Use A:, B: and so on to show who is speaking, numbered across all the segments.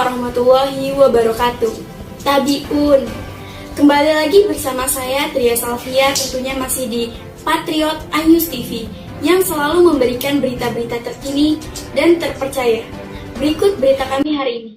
A: warahmatullahi wabarakatuh. Tabiun. Kembali lagi bersama saya Tria Salvia, tentunya masih di Patriot iNews TV yang selalu memberikan berita-berita terkini dan terpercaya. Berikut berita kami hari ini.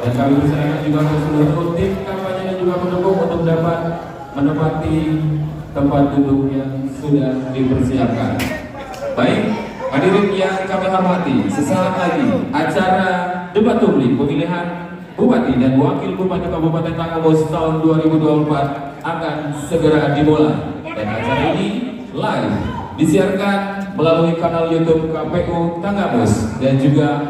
B: Dan kami persilakan juga ke seluruh tim kampanye yang juga mendukung untuk dapat menempati tempat duduk yang sudah dipersiapkan. Baik, hadirin yang kami hormati, sesaat lagi acara debat publik pemilihan Bupati dan Wakil Bupati Kabupaten Tanggamus tahun 2024 akan segera dimulai. Dan acara ini live disiarkan melalui kanal YouTube KPU Tanggamus dan juga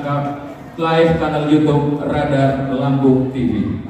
B: live kanal YouTube Radar Lampung TV.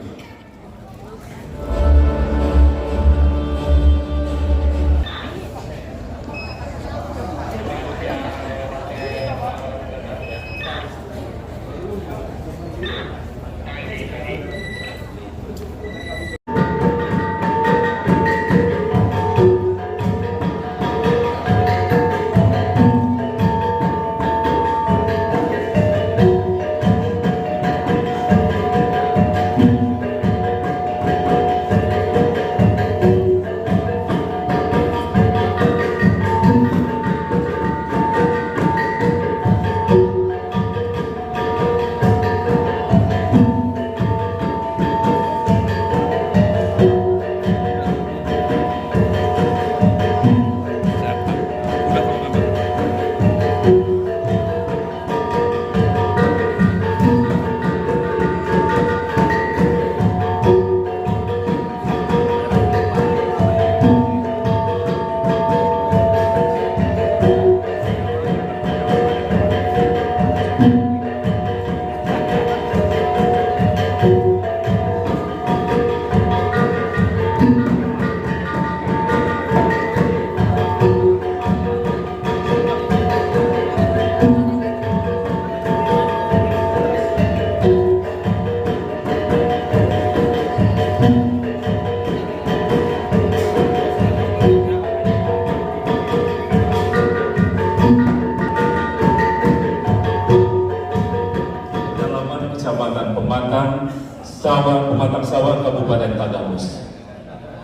B: Pematang Sawah Kabupaten Tanggamus.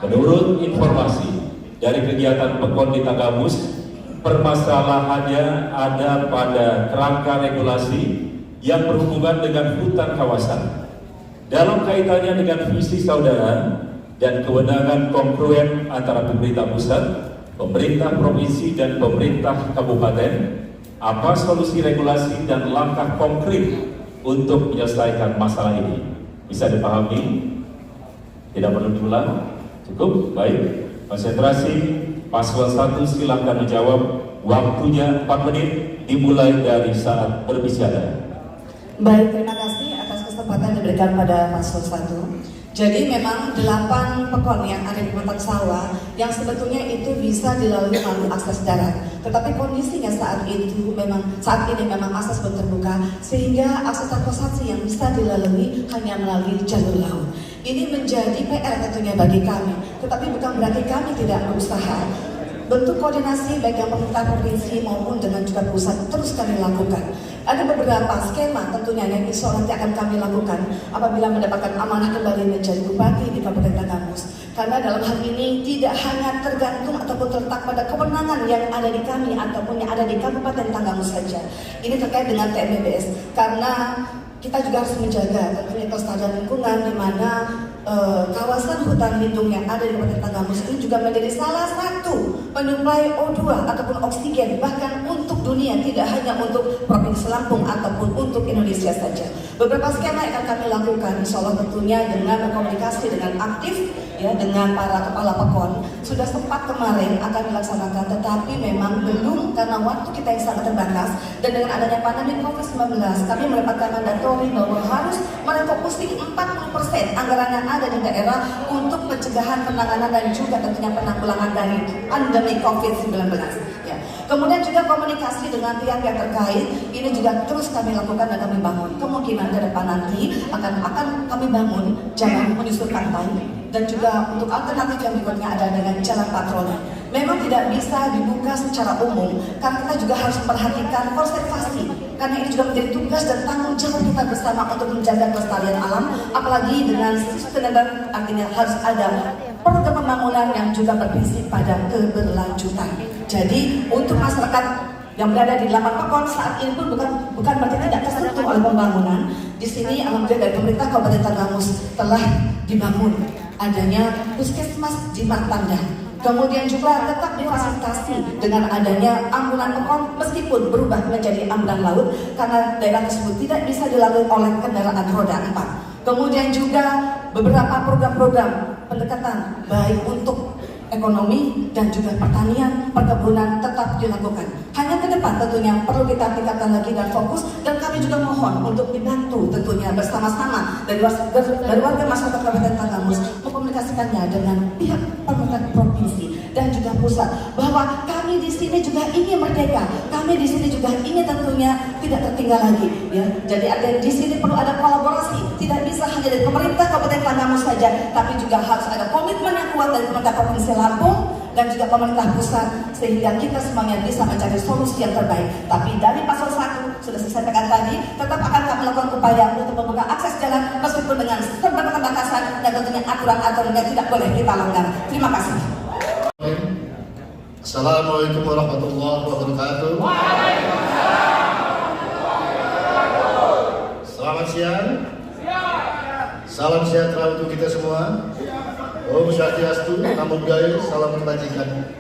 B: Menurut informasi dari kegiatan Pekon di Tanggamus, permasalahannya ada pada kerangka regulasi yang berhubungan dengan hutan kawasan. Dalam kaitannya dengan visi saudara dan kewenangan kongruen antara pemerintah pusat, pemerintah provinsi dan pemerintah kabupaten, apa solusi regulasi dan langkah konkret untuk menyelesaikan masalah ini? Bisa dipahami? Tidak perlu diulang? Cukup? Baik. Konsentrasi. Paslon 1 silakan menjawab. Waktunya 4 menit dimulai dari saat berbicara.
C: Baik, terima kasih atas kesempatan yang diberikan pada Paslon 1. Jadi memang 8 pekon yang ada di Pematang Sawah yang sebetulnya itu bisa dilalui melalui akses darat. Tetapi kondisinya saat ini memang akses belum terbuka sehingga akses transportasi yang bisa dilalui hanya melalui jalur laut. Ini menjadi PR tentunya bagi kami. Tetapi bukan berarti kami tidak berusaha. Bentuk koordinasi baik yang pemerintah provinsi maupun dengan juga pusat terus kami lakukan. Ada beberapa skema tentunya yang insya Allah nanti akan kami lakukan apabila mendapatkan amanah kembali menjadi bupati di Kabupaten Tanggamus. Karena dalam hal ini tidak hanya tergantung ataupun terletak pada kewenangan yang ada di kami ataupun yang ada di Kabupaten Tanggamus saja. Ini terkait dengan TMBBS karena kita juga harus menjaga tentunya kelestarian lingkungan di mana kawasan hutan lindung yang ada di Kabupaten Tanggamus ini juga menjadi salah satu penyuplai O2 ataupun oksigen bahkan untuk dunia, tidak hanya untuk Provinsi Lampung ataupun untuk Indonesia saja. Beberapa skema yang akan kami lakukan, insya Allah tentunya dengan berkomunikasi dengan aktif ya dengan para kepala PEKON. Sudah sempat kemarin akan dilaksanakan, tetapi memang belum karena waktu kita yang sangat terbatas, dan dengan adanya pandemi COVID-19 kami mendapatkan mandatori bahwa harus merefokusi 40% anggaran yang ada di daerah untuk pencegahan, penanganan, dan juga tentunya penanggulangan dari pandemi COVID-19 ya. Kemudian juga komunikasi dengan pihak-pihak terkait, ini juga terus kami lakukan dan kami bangun. Kemungkinan ke depan nanti akan kami bangun jalan menyusur pantai, dan juga untuk alternatif yang berikutnya ada dengan jalan patroli. Memang tidak bisa dibuka secara umum karena kita juga harus memperhatikan konservasi, karena ini juga menjadi tugas dan tanggung jawab kita bersama untuk menjaga kelestarian alam, apalagi dengan sustainable, artinya harus ada program pembangunan yang juga berprinsip pada keberlanjutan. Jadi untuk masyarakat yang berada di 8 PEKON saat ini pun bukan berarti tidak tersentuh oleh pembangunan. Di sini alhamdulillah dari pemerintah Kabupaten Tanggamus telah dibangun adanya puskesmas di Martanda. Kemudian juga tetap difasilitasi dengan adanya ambulan PEKON meskipun berubah menjadi ambulan laut karena daerah tersebut tidak bisa dilalui oleh kendaraan roda 4. Kemudian juga beberapa program-program pendekatan baik untuk ekonomi dan juga pertanian, perkebunan tetap dilakukan. Hanya ke depan tentunya perlu kita tingkatkan lagi dan fokus, dan kami juga mohon untuk dibantu tentunya bersama-sama dari warga masyarakat Kabupaten Tanggamus mengkomunikasikannya dengan pihak pemerintah provinsi dan juga pusat bahwa kami di sini juga ingin merdeka, kami di sini juga ingin tentunya tidak tertinggal lagi ya. Jadi ada di sini perlu ada kolaborasi, tidak bisa hanya dari pemerintah Kabupaten Tanggamus saja, tapi juga harus ada komitmen yang kuat dari pemerintah Provinsi Lampung dan juga pemerintah pusat, sehingga kita semuanya bisa mencari solusi yang terbaik. Tapi dari Paslon 1 sudah saya sampaikan tadi, tetap akan kami lakukan upaya untuk membuka akses jalan meskipun dengan keterbatasan dan tentunya aturan-aturan yang tidak boleh kita langgar. Terima kasih.
D: Assalamualaikum warahmatullahi wabarakatuh. Selamat siang. Salam sejahtera untuk kita semua. Om Swastiastu, Namo Buddhaya, salam kebajikan.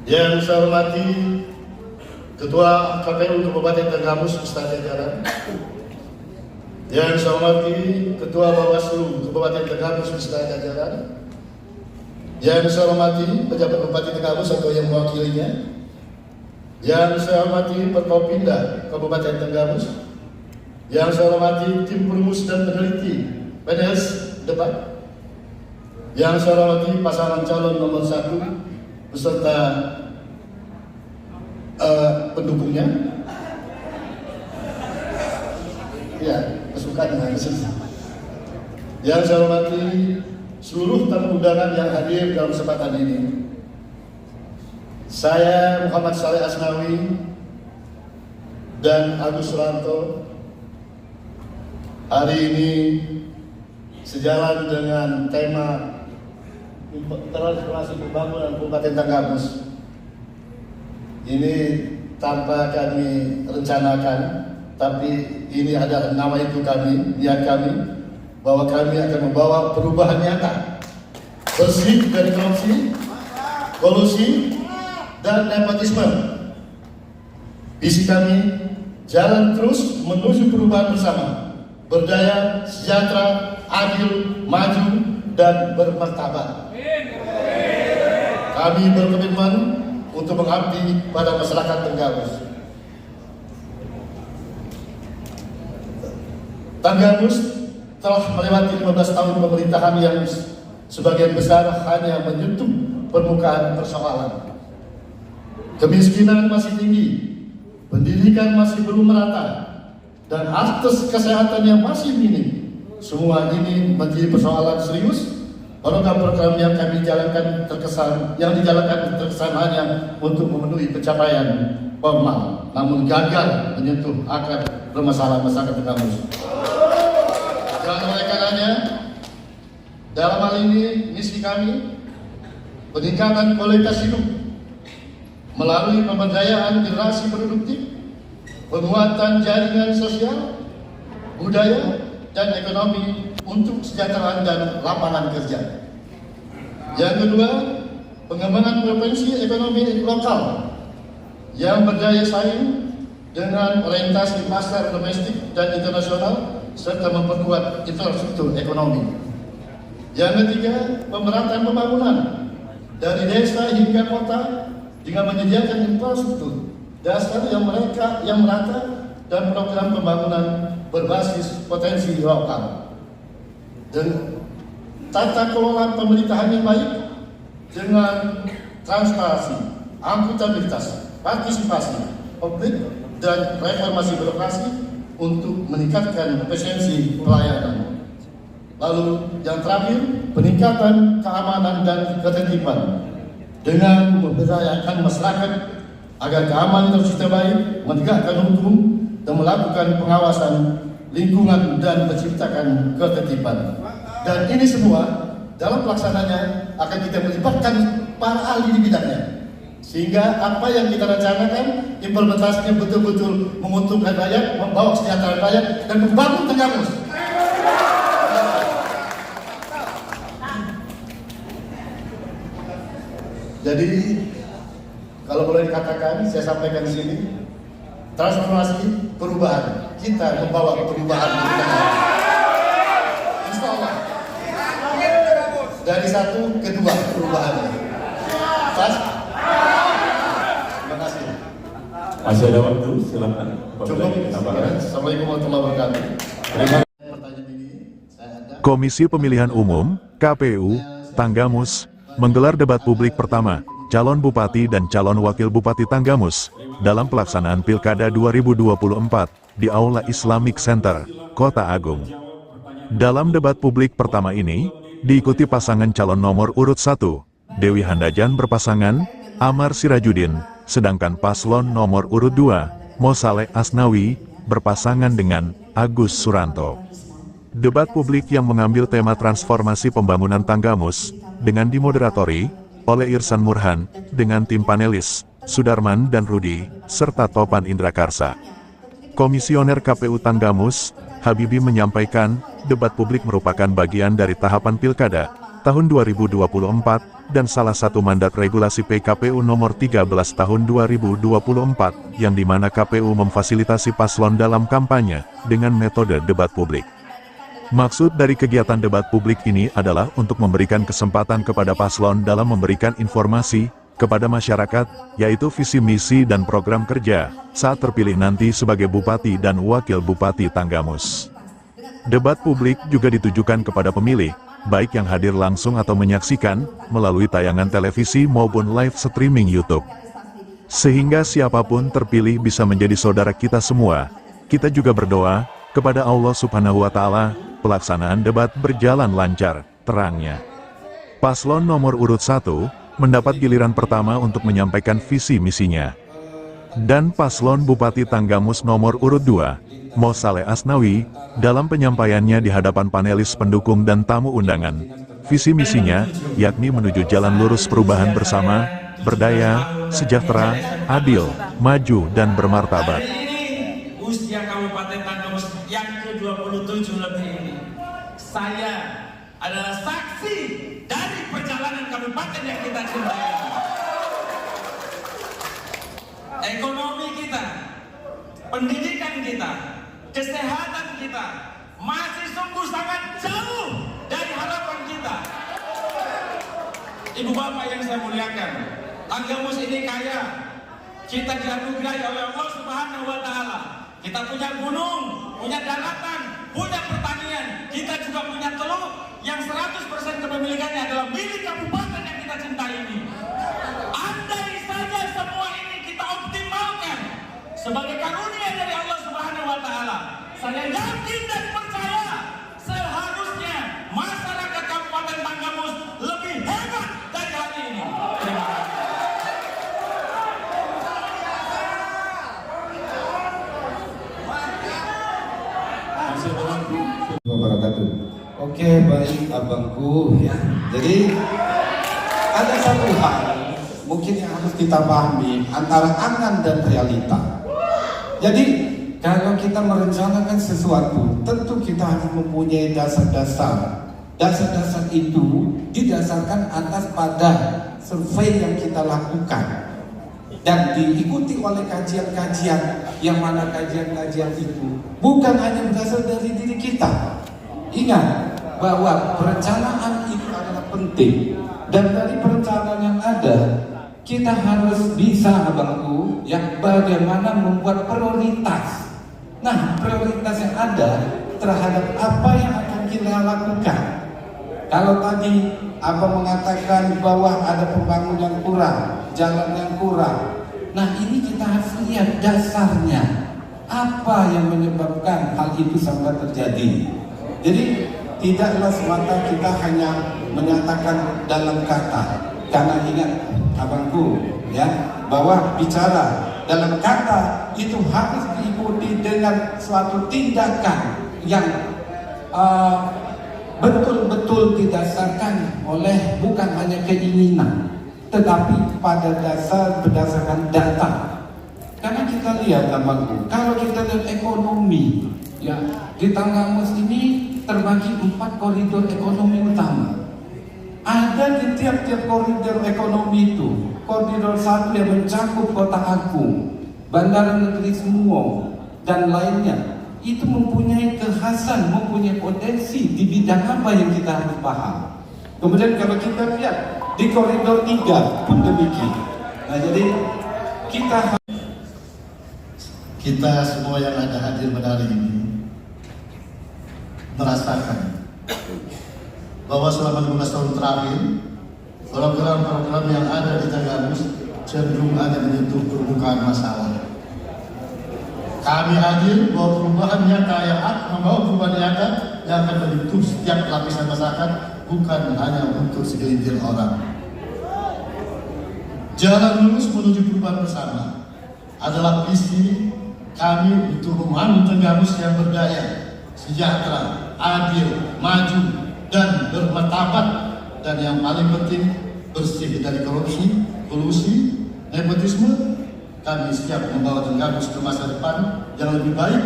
D: Yang saya hormati Ketua KPU Kabupaten Tanggamus beserta jajaran. Yang saya hormati Ketua Bawaslu Kabupaten Tanggamus beserta jajaran. Yang saya hormati pejabat Bupati Tanggamus atau yang mewakilinya. Yang saya hormati Forkopimda Kabupaten Tanggamus. Yang saya hormati tim perumus dan peneliti PNS depan. Yang saya hormati pasangan calon nomor 1 beserta pendukungnya. Ya, kesukaan yang saya hormati seluruh tamu undangan yang hadir dalam kesempatan ini. Saya Muhammad Saleh Asnawi dan Agus Suranto hari ini sejalan dengan tema transformasi pembangunan Kabupaten Tanggamus. Ini tanpa kami rencanakan, tapi ini adalah nama itu kami, niat kami, bahwa kami akan membawa perubahan nyata, bersih dari korupsi, kolusi, dan nepotisme. Visi kami jalan terus menuju perubahan bersama, berdaya, sejahtera, adil, maju, dan bermartabat. Kami berkomitmen untuk mengabdi pada masyarakat Tanggamus. Tanggamus telah melewati 15 tahun pemerintahan yang sebagian besar hanya menyentuh permukaan persoalan. Kemiskinan masih tinggi, pendidikan masih belum merata, dan akses kesehatan yang masih minim. Semua ini menjadi persoalan serius. Program-program yang kami jalankan terkesan hanya untuk memenuhi pencapaian formal, namun gagal menyentuh akar permasalahan masyarakat Tanggamus. Dan oleh karenanya, dalam hal ini misi kami peningkatan kualitas hidup melalui pemberdayaan generasi produktif, penguatan jaringan sosial, budaya, dan ekonomi untuk kesejahteraan dan lapangan kerja. Yang kedua, pengembangan provinsi ekonomi lokal yang berdaya saing dengan orientasi pasar domestik dan internasional serta memperkuat infrastruktur ekonomi. Yang ketiga, pemerataan pembangunan dari desa hingga kota dengan menyediakan infrastruktur dasar yang merata dan program pembangunan berbasis potensi lokal. Dan tata kelola pemerintahan yang baik dengan transparansi, akuntabilitas, partisipasi publik dan reformasi birokrasi untuk meningkatkan efisiensi pelayanan. Lalu yang terakhir, peningkatan keamanan dan ketertiban dengan memberdayakan masyarakat agar keamanan tercipta baik, menegakkan hukum dan melakukan pengawasan lingkungan dan menciptakan ketertiban. Dan ini semua dalam pelaksanaannya akan kita melibatkan para ahli di bidangnya, sehingga apa yang kita rencanakan implementasinya betul-betul menguntungkan rakyat, membawa kesejahteraan rakyat dan membangun Tenggamus. Jadi kalau boleh dikatakan, saya sampaikan di sini, transformasi perubahan, kita membawa perubahan di Tenggamus. Insya Allah. Dari satu ke dua perubahannya. Pas? Terima kasih.
B: Masih ada waktu, silakan.
D: Cukup. Assalamualaikum warahmatullahi wabarakatuh. Pertanyaan ini saya ada.
E: Komisi Pemilihan Umum, KPU, Tanggamus, menggelar debat publik pertama, calon bupati dan calon wakil bupati Tanggamus, dalam pelaksanaan Pilkada 2024, di Aula Islamic Center, Kota Agung. Dalam debat publik pertama ini, diikuti pasangan calon nomor urut 1, Dewi Handajan berpasangan, Amar Sirajudin, sedangkan paslon nomor urut 2, Mosaleh Asnawi, berpasangan dengan Agus Suranto. Debat publik yang mengambil tema transformasi pembangunan Tanggamus, dengan dimoderatori oleh Irsan Murhan, dengan tim panelis, Sudarman dan Rudi, serta Topan Indrakarsa. Komisioner KPU Tanggamus, Habibi menyampaikan, debat publik merupakan bagian dari tahapan Pilkada tahun 2024 dan salah satu mandat regulasi PKPU nomor 13 tahun 2024 yang dimana KPU memfasilitasi paslon dalam kampanye dengan metode debat publik. Maksud dari kegiatan debat publik ini adalah untuk memberikan kesempatan kepada paslon dalam memberikan informasi kepada masyarakat, yaitu visi misi dan program kerja, saat terpilih nanti sebagai Bupati dan Wakil Bupati Tanggamus. Debat publik juga ditujukan kepada pemilih, baik yang hadir langsung atau menyaksikan, melalui tayangan televisi maupun live streaming YouTube. Sehingga siapapun terpilih bisa menjadi saudara kita semua. Kita juga berdoa kepada Allah Subhanahu wa Ta'ala, pelaksanaan debat berjalan lancar, terangnya. Paslon nomor urut 1, mendapat giliran pertama untuk menyampaikan visi misinya. Dan paslon Bupati Tanggamus nomor urut 2, Mosaleh Asnawi, dalam penyampaiannya di hadapan panelis pendukung dan tamu undangan, visi misinya, yakni menuju jalan lurus perubahan bersama, berdaya, sejahtera, adil, maju dan bermartabat.
F: Hari ini, usia Kabupaten Tanggamus yang ke-27 lebih ini, saya adalah saksi dari perjalanan kabupaten yang kita cintai. Ekonomi kita, pendidikan kita, kesehatan kita masih sungguh sangat jauh dari harapan kita. Ibu bapak yang saya muliakan, Tanggamus ini kaya. Kita dianugerahi oleh Allah Subhanahu wa Ta'ala. Kita punya gunung, punya daratan, punya pertanian. Kita juga punya teluk yang 100% kepemilikannya adalah milik kabupaten yang kita cintai ini. Andai saja semua ini kita optimalkan sebagai karunia dari Allah Subhanahu wa Ta'ala, saya yakin dan percaya seharusnya masyarakat Kabupaten Tanggamus lebih hebat dari hari ini. Terima kasih.
G: Wabarakatuh. Oke, baik abangku ya. Jadi ada satu hal mungkin yang harus kita pahami antara angan dan realita. Jadi kalau kita merencanakan sesuatu, tentu kita harus mempunyai dasar-dasar. Dasar-dasar itu didasarkan atas pada survei yang kita lakukan. dan diikuti oleh kajian-kajian, yang mana kajian-kajian itu bukan hanya berasal dari diri kita. Ingat bahwa perencanaan itu adalah penting, dan dari perencanaan yang ada kita harus bisa, abangku, yang bagaimana membuat prioritas. Nah, prioritas yang ada terhadap apa yang akan kita lakukan. Kalau tadi abang mengatakan bahwa ada pembangunan yang kurang, jalan yang kurang, nah ini kita harus lihat dasarnya, apa yang menyebabkan hal itu sampai terjadi. Jadi tidaklah semata kita hanya menyatakan dalam kata, karena ingat abangku ya, bahwa bicara dalam kata itu harus diikuti dengan suatu tindakan yang betul-betul didasarkan oleh bukan hanya keinginan, tetapi pada berdasarkan data. Karena kita lihat abangku, kalau kita lihat ekonomi ya, di Tanggamus ini terbagi 4 koridor ekonomi utama. Ada di tiap-tiap koridor ekonomi itu, koridor 1 yang mencakup Kota Agung, Bandara Negeri Sumo, dan lainnya, itu mempunyai kekhasan, mempunyai potensi di bidang apa yang kita harus paham. Kemudian kalau kita lihat di koridor 3 pun demikian. Nah, jadi
D: kita semua yang ada hadir pada hari ini merasakan bahwa selama 15 tahun terakhir program-program yang ada di Tanggamus cenderung hanya menyentuh permukaan masalah. Kami hadir bahwa perubahan nyata yang membawa perubahan nyata yang akan menyentuh setiap lapisan masyarakat, bukan hanya untuk segelintir orang. Jalan lurus menuju perubahan bersama adalah visi kami untuk membangun Tanggamus yang berdaya, sejahtera, adil, maju, dan bermartabat, dan yang paling penting bersih dari korupsi, kolusi, nepotisme. Kami siap membawa Tanggamus ke masa depan yang lebih baik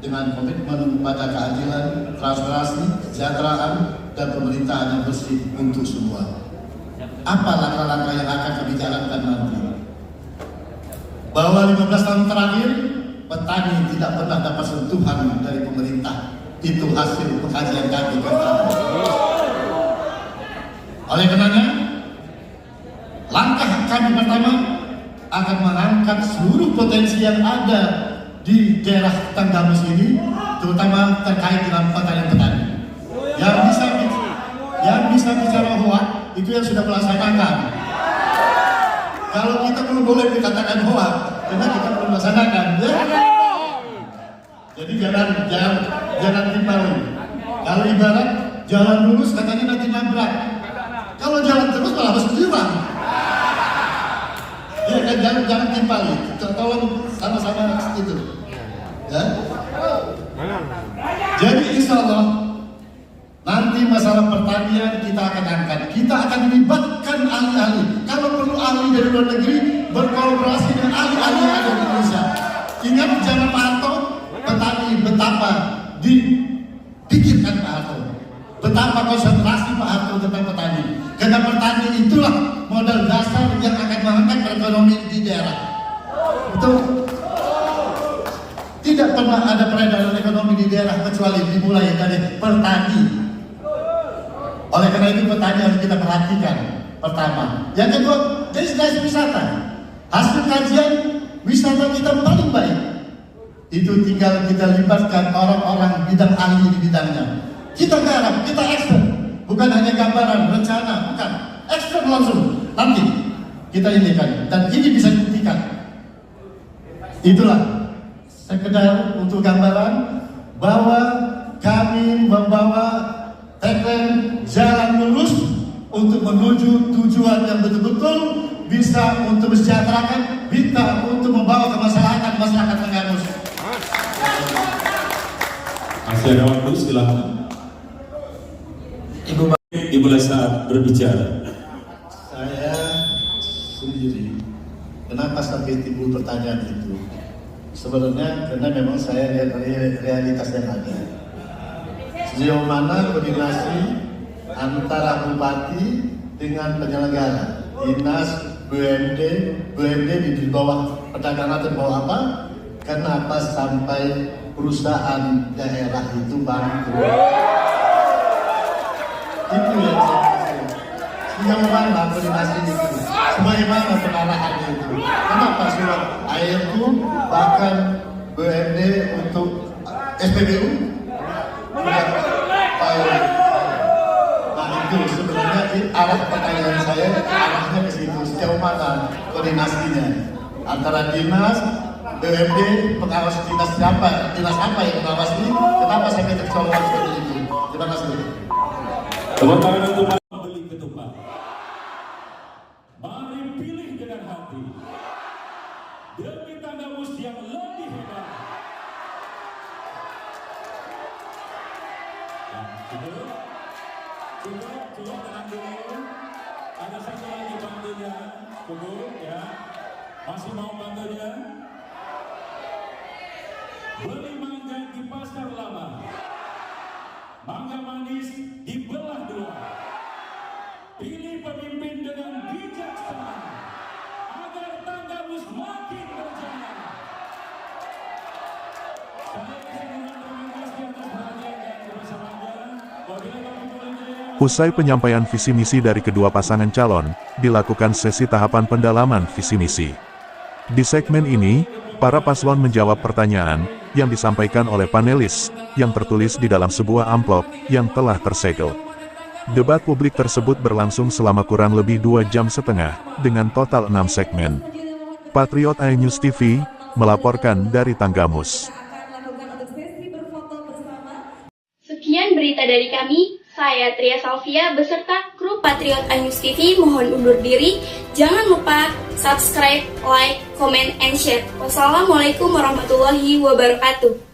D: dengan komitmen pada keadilan, transparansi, kesejahteraan, dan pemerintahan yang bersih untuk semua. Apa langkah-langkah yang akan kami jalankan nanti? Bahwa 15 tahun terakhir petani tidak pernah dapat sentuhan dari pemerintah. Itu hasil pengkajian kami bersama. Oleh karenanya, langkah kami pertama akan mengangkat seluruh potensi yang ada di daerah Tanggamus ini, terutama terkait dengan petani-petani. Yang bisa bicara hoak itu yang sudah melaksanakan. Kalau kita belum boleh dikatakan hoak, karena kita belum melaksanakan. Ya? Jadi jangan timpali. Kalau ibarat jalan lurus katanya nanti nabrak. Kalau jalan terus malah harus berjuang. Ya kan, jangan timpali. Tolong sama-sama itu. Ya. Jadi insya Allah nanti masalah pertanian kita akan angkat. Kita akan melibatkan ahli-ahli. Kalau perlu ahli dari luar negeri berkolaborasi dengan ahli-ahli yang ada di Indonesia. Ingat zaman Pak Harto, petani betapa dipikirkan Pak Harto, betapa konsentrasi Pak Harto tentang petani. Karena petani itulah modal dasar yang akan mengangkat perekonomian di daerah. Betul. Tidak pernah ada peredaran ekonomi di daerah kecuali dimulai dari petani. Oleh karena itu petani harus kita perhatikan pertama. Yang kedua, destinasi wisata. Hasil kajian wisata kita paling baik. Itu tinggal kita libatkan orang-orang bidang ahli di bidangnya. Kita garap, kita ekspor. Bukan hanya gambaran, rencana, bukan. Ekspor langsung. Nanti kita inikan. Dan ini bisa dibuktikan. Itulah sekedar untuk gambaran bahwa kami membawa tagline jalan lurus untuk menuju tujuan yang betul-betul bisa untuk mensejahterakan, bisa untuk membawa kemaslahatan masyarakat Tanggamus.
B: Masih ada waktu, silakan. Dimulai saat berbicara.
D: Saya sendiri, kenapa sampai timbul pertanyaan itu? Sebenarnya karena memang saya lihat realitas yang ada. Sejauh mana koordinasi antara bupati dengan penyelenggara, dinas BUMD di bawah perdagangan atau di bawah apa? Kenapa sampai perusahaan daerah itu bangkrut? Itu yang saya kasih. Sejauh mana koordinasi itu? Sebagaimana pengarahannya itu? Kenapa surat air itu bahkan BUMD untuk SPBU? Nah itu sebenarnya arah pertanyaan saya arahnya ke situ. Sejauh mana koordinasinya antara dinas, BUMD, pengawas dinas siapa? Dinas apa yang mengawasi? Kenapa sampai tercolong seperti itu? Terima kasih.
B: Tepuk tangan untuk membeli ketupat. Mari pilih dengan hati demi Tanggamus yang lebih hebat. Cukup, tenang dulu. Ada satu lagi bantunya. Cukup, ya. Masih mau bantunya? Beli mangga di pasar lama. Mangga manis dibelah dua. Pilih pemimpin dengan bijaksana agar Tanggamus makin berjaya. Saya ingin terima kasih atas perhatian dan kebersamaannya.
E: Usai penyampaian visi misi dari kedua pasangan calon, dilakukan sesi tahapan pendalaman visi misi. Di segmen ini, para paslon menjawab pertanyaan yang disampaikan oleh panelis yang tertulis di dalam sebuah amplop yang telah tersegel. Debat publik tersebut berlangsung selama kurang lebih 2,5 jam dengan total 6 segmen. Patriot iNews TV melaporkan dari Tanggamus.
A: Sekian berita dari kami. Saya Tria Salvia beserta kru Patriot iNews TV mohon undur diri. Jangan lupa subscribe, like, comment, and share. Wassalamualaikum warahmatullahi wabarakatuh.